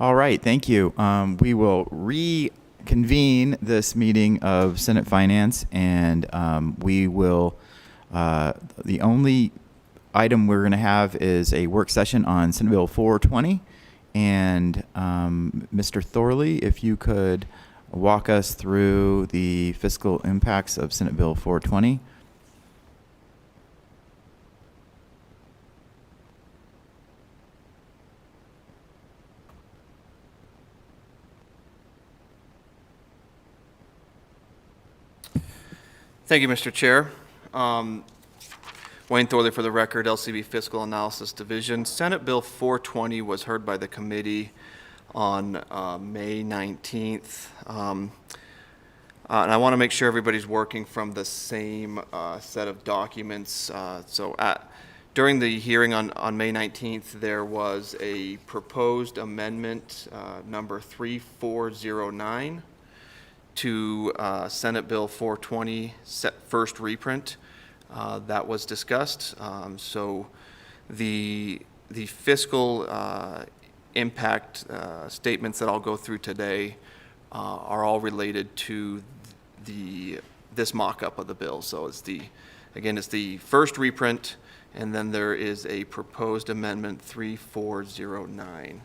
All right, thank you. We will reconvene this meeting of Senate Finance, and we will, the only item we're going to have is a work session on Senate Bill 420. And Mr. Thorley, if you could walk us through the fiscal impacts of Senate Bill 420. Thank you, Mr. Chair. Wayne Thorley for the record, LCB Fiscal Analysis Division. Senate Bill 420 was heard by the committee on May 19th. And I want to make sure everybody's working from the same set of documents. During the hearing on May 19th, there was a proposed amendment number 3409 to Senate Bill 420 first reprint that was discussed. So the fiscal impact statements that I'll go through today are all related to this mock-up of the bill. So it's the first reprint, and then there is a proposed amendment 3409.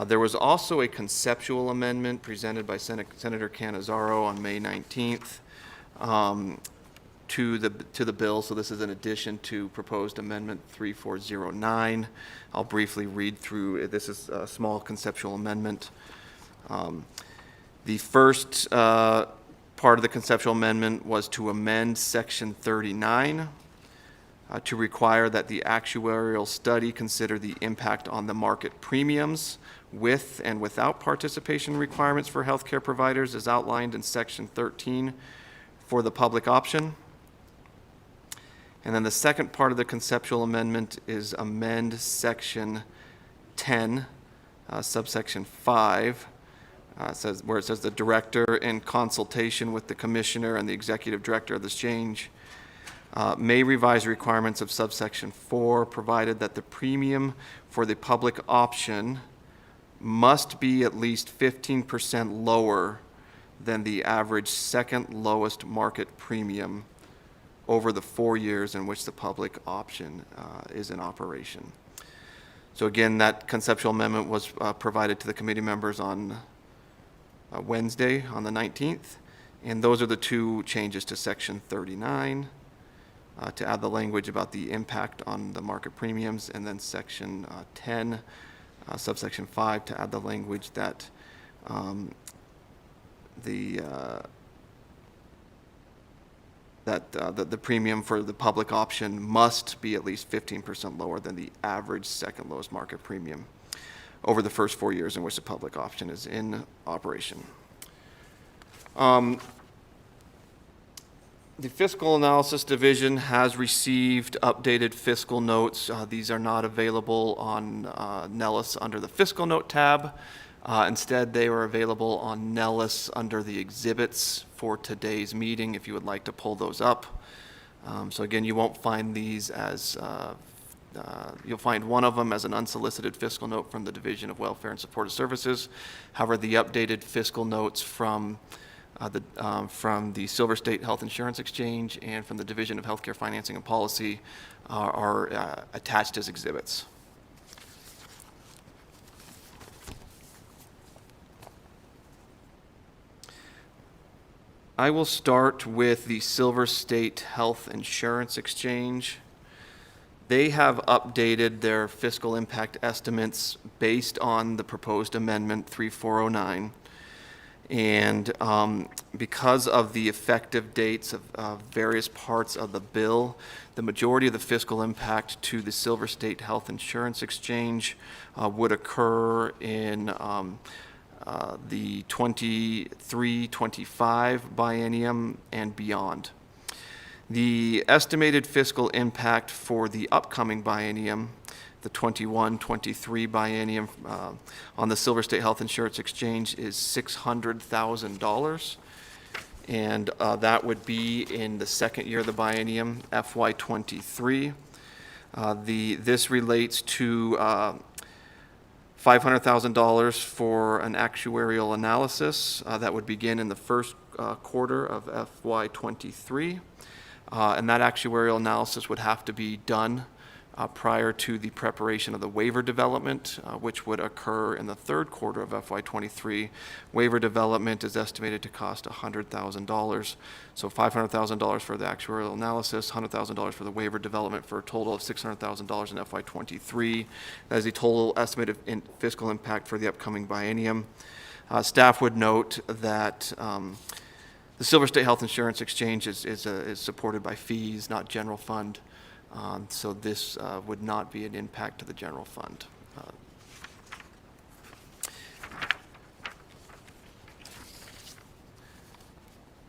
There was also a conceptual amendment presented by Senator Cannizzaro on May 19th to the bill. So this is in addition to proposed amendment 3409. I'll briefly read through. This is a small conceptual amendment. The first part of the conceptual amendment was to amend Section 39 to require that the actuarial study consider the impact on the market premiums with and without participation requirements for healthcare providers as outlined in Section 13 for the public option. And then the second part of the conceptual amendment is amend Section 10, subsection 5, where it says the director in consultation with the commissioner and the executive director of the exchange may revise requirements of subsection 4, provided that the premium for the public option must be at least 15% lower than the average second lowest market premium over the 4 years in which the public option is in operation. So again, that conceptual amendment was provided to the committee members on Wednesday on the 19th, and those are the two changes to Section 39. To add the language about the impact on the market premiums, and then Section 10, subsection 5, to add the language that the premium for the public option must be at least 15% lower than the average second lowest market premium over the first 4 years in which the public option is in operation. The Fiscal Analysis Division has received updated fiscal notes. These are not available on Nellis under the Fiscal Note tab. Instead, they are available on Nellis under the exhibits for today's meeting if you would like to pull those up. So again, you won't find these as, you'll find one of them as an unsolicited fiscal note from the Division of Welfare and Supportive Services. However, the updated fiscal notes from the Silver State Health Insurance Exchange and from the Division of Healthcare Financing and Policy are attached as exhibits. I will start with the Silver State Health Insurance Exchange. They have updated their fiscal impact estimates based on the proposed amendment 3409. And because of the effective dates of various parts of the bill, the majority of the fiscal impact to the Silver State Health Insurance Exchange would occur in the 23-25 biennium and beyond. The estimated fiscal impact for the upcoming biennium, the 21-23 biennium on the Silver State Health Insurance Exchange, is $600,000, and that would be in the second year of the biennium, FY23. This relates to $500,000 for an actuarial analysis that would begin in the first quarter of FY23. And that actuarial analysis would have to be done prior to the preparation of the waiver development, which would occur in the third quarter of FY23. Waiver development is estimated to cost $100,000. So $500,000 for the actuarial analysis, $100,000 for the waiver development, for a total of $600,000 in FY23. That is the total estimated fiscal impact for the upcoming biennium. Staff would note that the Silver State Health Insurance Exchange is supported by fees, not general fund. So this would not be an impact to the general fund.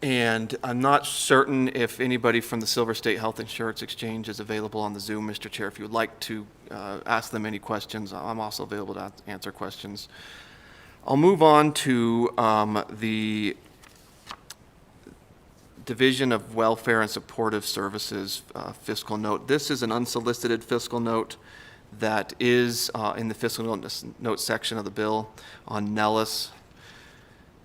And I'm not certain if anybody from the Silver State Health Insurance Exchange is available on the Zoom, Mr. Chair. If you would like to ask them any questions, I'm also available to answer questions. I'll move on to the Division of Welfare and Supportive Services fiscal note. This is an unsolicited fiscal note that is in the fiscal note section of the bill on Nellis.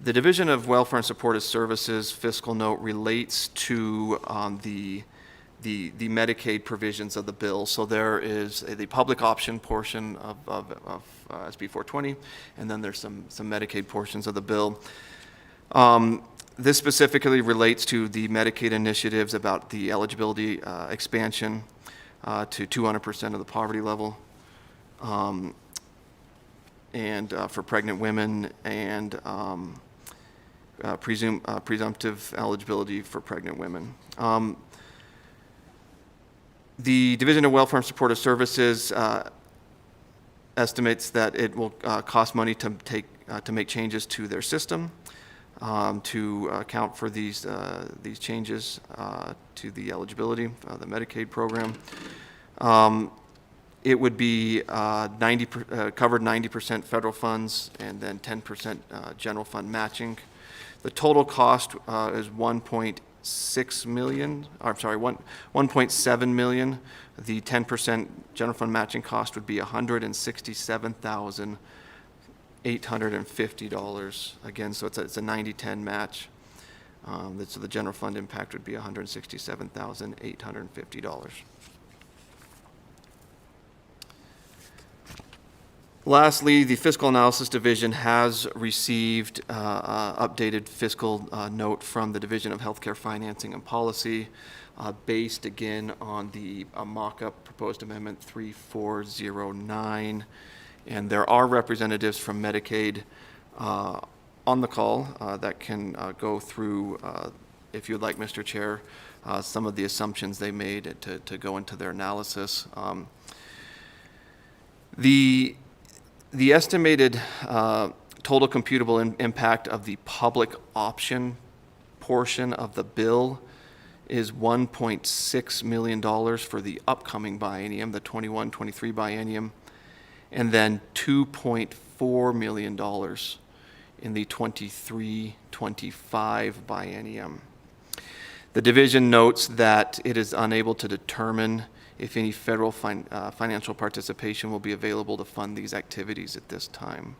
The Division of Welfare and Supportive Services fiscal note relates to the Medicaid provisions of the bill. So there is the public option portion of SB 420, and then there's some Medicaid portions of the bill. This specifically relates to the Medicaid initiatives about the eligibility expansion to 200% of the poverty level, and for pregnant women, and presumptive eligibility for pregnant women. The Division of Welfare and Supportive Services estimates that it will cost money to make changes to their system. To account for these changes to the eligibility, the Medicaid program. It would be covered 90% federal funds and then 10% general fund matching. The total cost is $1.7 million. The 10% general fund matching cost would be $167,850. Again, so it's a 90-10 match. So the general fund impact would be $167,850. Lastly, the Fiscal Analysis Division has received updated fiscal note from the Division of Healthcare Financing and Policy, based again on the mock-up proposed amendment 3409. And there are representatives from Medicaid on the call that can go through, if you'd like, Mr. Chair, some of the assumptions they made to go into their analysis. The estimated total computable impact of the public option portion of the bill is $1.6 million for the upcoming biennium, the 21-23 biennium, and then $2.4 million in the 23-25 biennium. The division notes that it is unable to determine if any federal financial participation will be available to fund these activities at this time.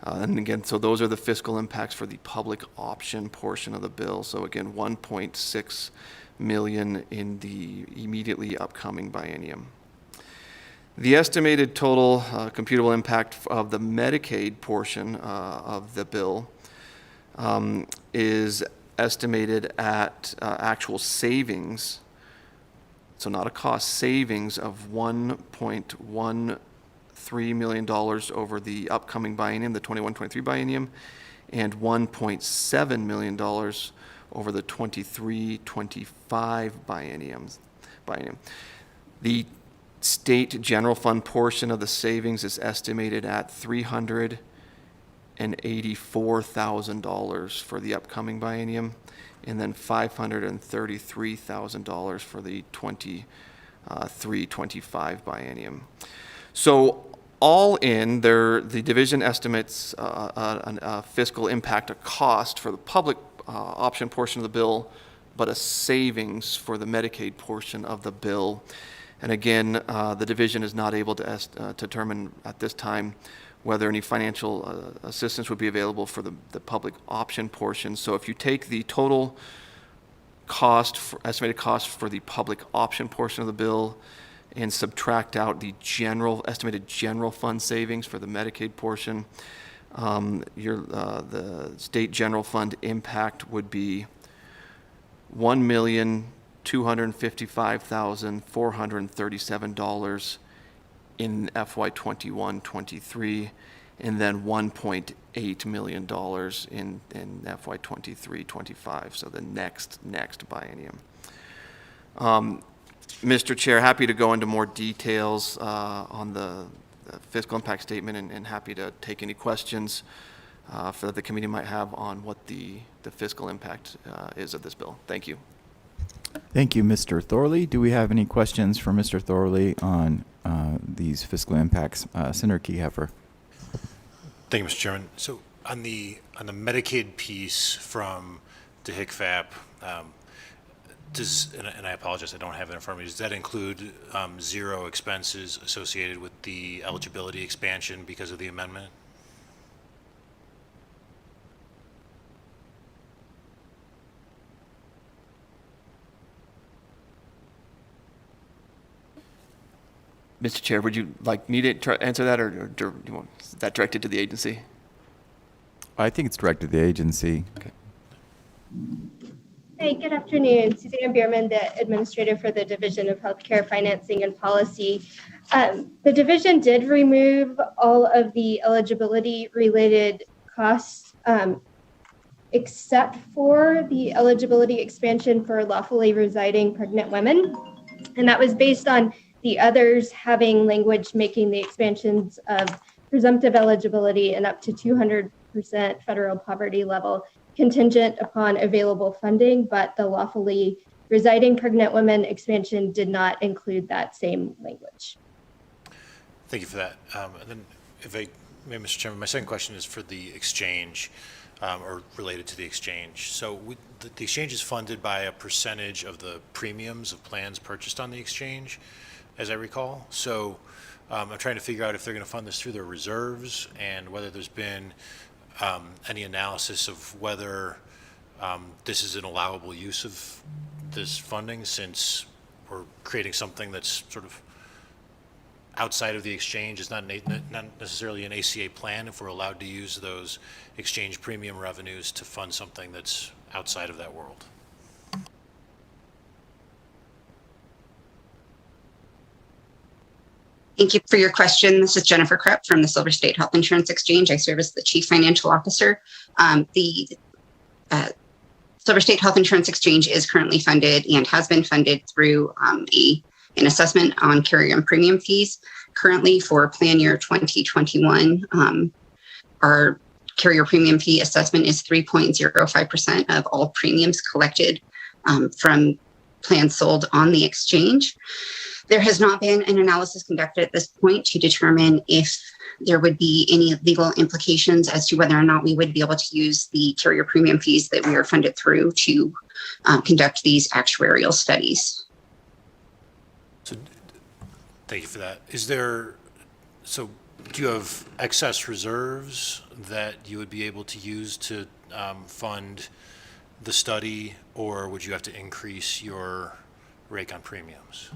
And again, so those are the fiscal impacts for the public option portion of the bill. So again, $1.6 million in the immediately upcoming biennium. The estimated total computable impact of the Medicaid portion of the bill is estimated at actual savings, so not a cost, savings of $1.13 million over the upcoming biennium, the 21-23 biennium, and $1.7 million over the 23-25 biennium. The state general fund portion of the savings is estimated at $384,000 for the upcoming biennium, and then $533,000 for the 23-25 biennium. So all in, the division estimates a fiscal impact, a cost for the public option portion of the bill, but a savings for the Medicaid portion of the bill. And again, the division is not able to determine at this time whether any financial assistance would be available for the public option portion. So if you take the total estimated cost for the public option portion of the bill and subtract out the estimated general fund savings for the Medicaid portion, the state general fund impact would be $1,255,437 in FY 21-23, and then $1.8 million in FY 23-25, so the next biennium. Mr. Chair, happy to go into more details on the fiscal impact statement, and happy to take any questions that the committee might have on what the fiscal impact is of this bill. Thank you. Thank you, Mr. Thorley. Do we have any questions for Mr. Thorley on these fiscal impacts? Senator Keyheffer. Thank you, Mr. Chairman. So on the Medicaid piece from DHCFAP, and I apologize, I don't have it in front of me, does that include zero expenses associated with the eligibility expansion because of the amendment? Mr. Chair, would you like me to answer that, or do you want that directed to the agency? I think it's directed to the agency. Okay. Hey, good afternoon. Suzanne Bierman, the administrator for the Division of Healthcare Financing and Policy. The division did remove all of the eligibility-related costs, except for the eligibility expansion for lawfully residing pregnant women. And that was based on the others having language making the expansions of presumptive eligibility and up to 200% federal poverty level contingent upon available funding, but the lawfully residing pregnant women expansion did not include that same language. Thank you for that. And then if I may, Mr. Chairman, my second question is for the exchange, or related to the exchange. So the exchange is funded by a percentage of the premiums of plans purchased on the exchange, as I recall. So I'm trying to figure out if they're going to fund this through their reserves, and whether there's been any analysis of whether this is an allowable use of this funding, since we're creating something that's sort of outside of the exchange. It's not necessarily an ACA plan if we're allowed to use those exchange premium revenues to fund something that's outside of that world. Thank you for your question. This is Jennifer Krepp from the Silver State Health Insurance Exchange. I serve as the Chief Financial Officer. The Silver State Health Insurance Exchange is currently funded and has been funded through an assessment on carrier and premium fees. Currently, for plan year 2021, our carrier premium fee assessment is 3.05% of all premiums collected from plans sold on the exchange. There has not been an analysis conducted at this point to determine if there would be any legal implications as to whether or not we would be able to use the carrier premium fees that we are funded through to conduct these actuarial studies. So, thank you for that. So do you have excess reserves that you would be able to use to fund the study, or would you have to increase your rate on premiums?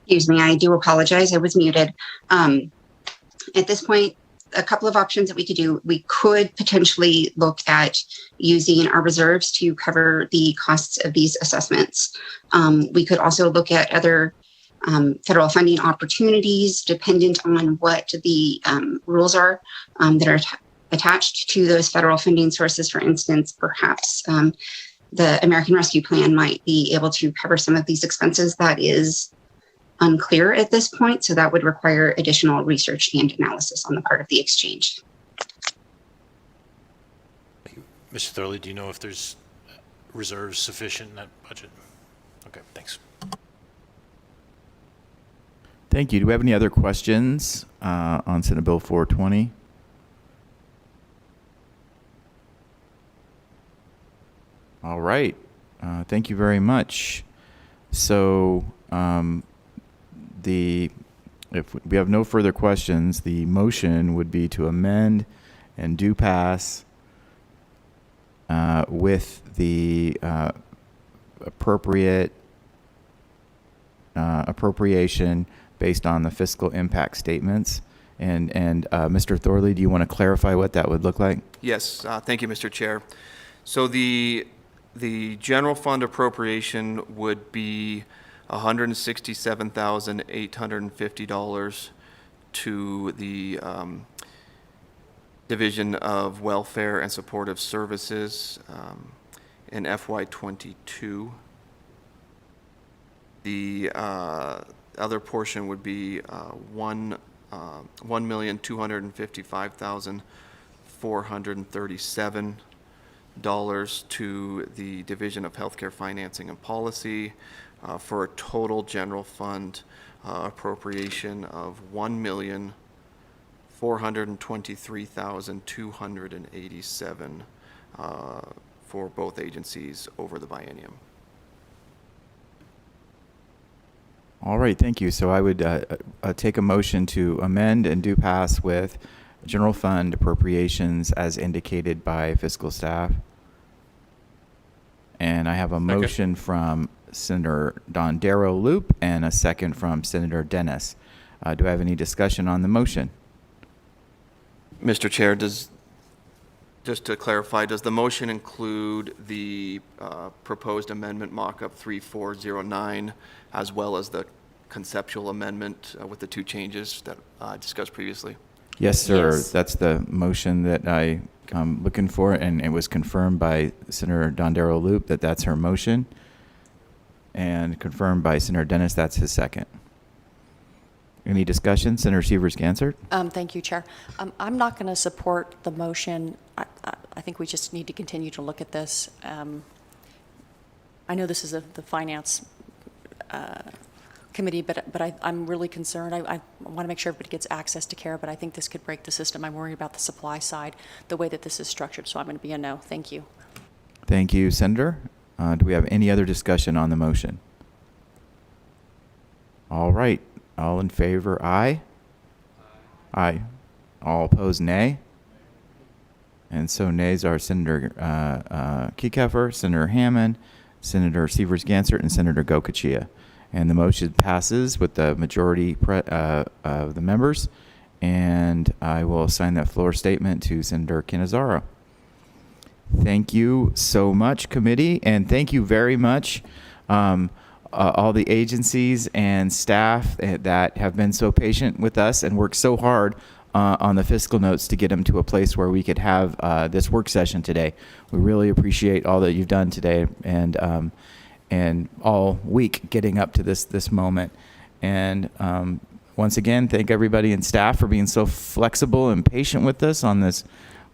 Excuse me, I do apologize. I was muted. At this point, a couple of options that we could do. We could potentially look at using our reserves to cover the costs of these assessments. We could also look at other federal funding opportunities dependent on what the rules are that are attached to those federal funding sources. For instance, perhaps the American Rescue Plan might be able to cover some of these expenses. That is unclear at this point, so that would require additional research and analysis on the part of the exchange. Mr. Thurley, do you know if there's reserves sufficient in that budget? Okay, thanks. Thank you. Do we have any other questions on Senate Bill 420? All right. Thank you very much. So if we have no further questions, the motion would be to amend and do pass with the appropriation based on the fiscal impact statements. And Mr. Thorley, do you want to clarify what that would look like? Yes, thank you, Mr. Chair. So the general fund appropriation would be $167,850 to the Division of Welfare and Supportive Services in FY22. The other portion would be $1,255,437 to the Division of Healthcare Financing and Policy for a total general fund appropriation of $1,423,287 for both agencies over the biennium. All right, thank you. So I would take a motion to amend and do pass with general fund appropriations as indicated by fiscal staff. And I have a motion from Senator Dondero Loop and a second from Senator Dennis. Do I have any discussion on the motion? Mr. Chair, just to clarify, does the motion include the proposed amendment mock-up 3409 as well as the conceptual amendment with the two changes that I discussed previously? Yes, sir. Yes. That's the motion that I'm looking for, and it was confirmed by Senator Dondero Loop that that's her motion, and confirmed by Senator Dennis that's his second. Any discussion? Senator Severs-Gansert? Thank you, Chair. I'm not going to support the motion. I think we just need to continue to look at this. I know this is the Finance Committee, but I'm really concerned. I want to make sure everybody gets access to care, but I think this could break the system. I'm worried about the supply side, the way that this is structured, so I'm going to be a no. Thank you. Thank you, Senator. Do we have any other discussion on the motion? All right. All in favor, aye? Aye. All opposed, nay? And so nays are Senator Kieckhofer, Senator Hammond, Senator Severs-Gansert, and Senator Gokachia. And the motion passes with the majority of the members. And I will assign that floor statement to Senator Cannizzaro. Thank you so much, committee, and thank you very much, all the agencies and staff that have been so patient with us and worked so hard on the fiscal notes to get them to a place where we could have this work session today. We really appreciate all that you've done today and all week getting up to this moment. And once again, thank everybody in staff for being so flexible and patient with us on this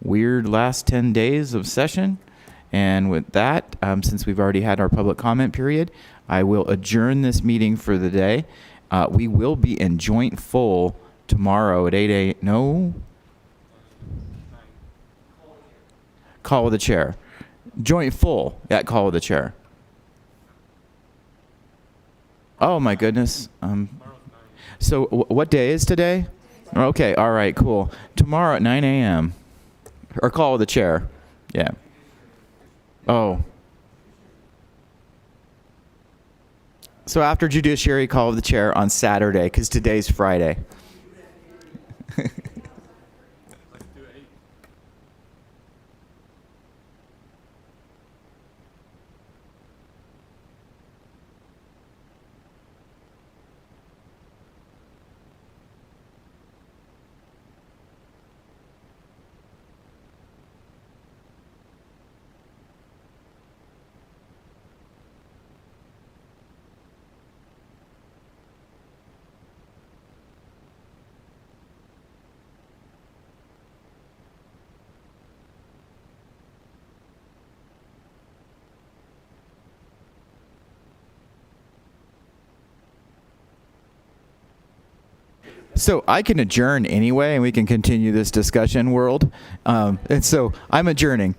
weird last 10 days of session. And with that, since we've already had our public comment period, I will adjourn this meeting for the day. We will be in joint full tomorrow at 8 a.m. No? Call with the chair. Joint full at call with the chair. Oh my goodness. So what day is today? Okay, all right, cool. Tomorrow at 9 a.m. Or call with the chair. Yeah. Oh. So after Judiciary, call with the chair on Saturday, because today's Friday. So I can adjourn anyway, and we can continue this discussion, world. And so I'm adjourning.